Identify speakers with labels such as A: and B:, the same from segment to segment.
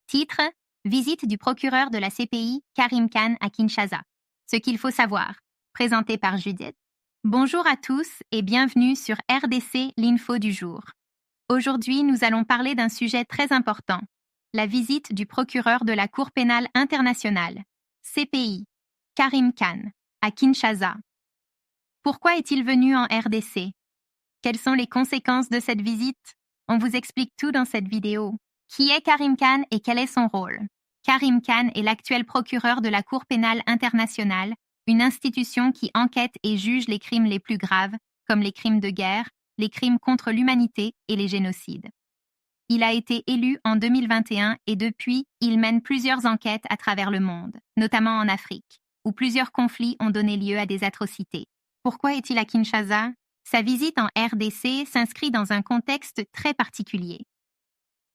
A: Titre: Visite du procureur de la CPI, Karim Khan, à Kinshasa. Ce qu'il faut savoir. Présenté par Judith. Bonjour à tous et bienvenue sur RDC, l'info du jour. Aujourd'hui, nous allons parler d'un sujet très important. La visite du procureur de la Cour pénale internationale, CPI, Karim Khan, à Kinshasa. Pourquoi est-il venu en RDC? Quelles sont les conséquences de cette visite? On vous explique tout dans cette vidéo. Qui est Karim Khan et quel est son rôle? Karim Khan est l'actuel procureur de la Cour pénale internationale, une institution qui enquête et juge les crimes les plus graves, comme les crimes de guerre, les crimes contre l'humanité et les génocides. Il a été élu en 2021 et depuis, il mène plusieurs enquêtes à travers le monde, notamment en Afrique, où plusieurs conflits ont donné lieu à des atrocités. Pourquoi est-il à Kinshasa? Sa visite en RDC s'inscrit dans un contexte très particulier.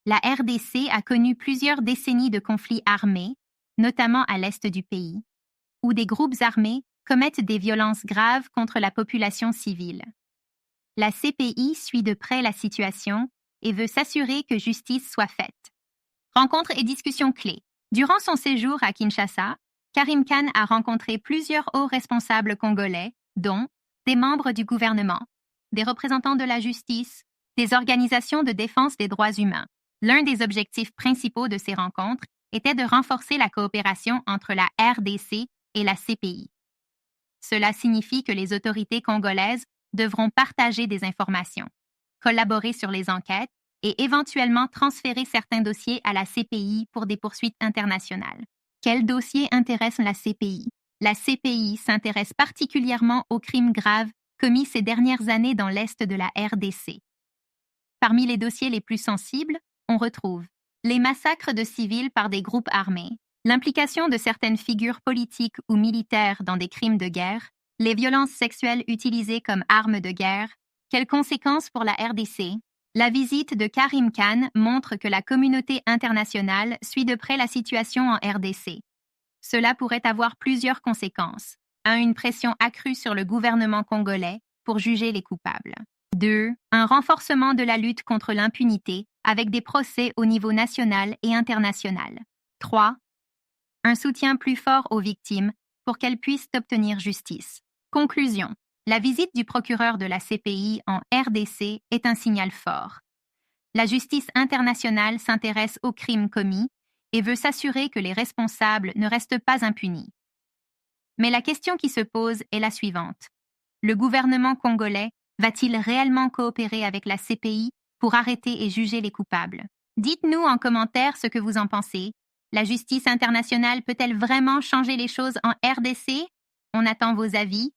A: La RDC a connu plusieurs décennies de conflits armés, notamment à l'est du pays, où des groupes armés commettent des violences graves contre la population civile. La CPI suit de près la situation et veut s'assurer que justice soit faite. Rencontres et discussions clés. Durant son séjour à Kinshasa, Karim Khan a rencontré plusieurs hauts responsables congolais, dont des membres du gouvernement, des représentants de la justice, des organisations de défense des droits humains. L'un des objectifs principaux de ces rencontres était de renforcer la coopération entre la RDC et la CPI. Cela signifie que les autorités congolaises devront partager des informations, collaborer sur les enquêtes et éventuellement transférer certains dossiers à la CPI pour des poursuites internationales. Quels dossiers intéressent la CPI? La CPI s'intéresse particulièrement aux crimes graves commis ces dernières années dans l'est de la RDC. Parmi les dossiers les plus sensibles, on retrouve les massacres de civils par des groupes armés, l'implication de certaines figures politiques ou militaires dans des crimes de guerre, les violences sexuelles utilisées comme armes de guerre, quelles conséquences pour la RDC? La visite de Karim Khan montre que la communauté internationale suit de près la situation en RDC. Cela pourrait avoir plusieurs conséquences. 1. Une pression accrue sur le gouvernement congolais pour juger les coupables. 2. Un renforcement de la lutte contre l'impunité avec des procès au niveau national et international. 3. Un soutien plus fort aux victimes pour qu'elles puissent obtenir justice. Conclusion. La visite du procureur de la CPI en RDC est un signal fort. La justice internationale s'intéresse aux crimes commis et veut s'assurer que les responsables ne restent pas impunis. Mais la question qui se pose est la suivante. Le gouvernement congolais va-t-il réellement coopérer avec la CPI pour arrêter et juger les coupables? Dites-nous en commentaire ce que vous en pensez. La justice internationale peut-elle vraiment changer les choses en RDC? On attend vos avis.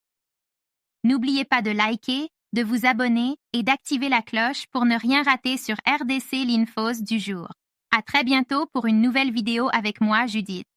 A: N'oubliez pas de liker, de vous abonner et d'activer la cloche pour ne rien rater sur RDC l'info du jour. À très bientôt pour une nouvelle vidéo avec moi, Judith.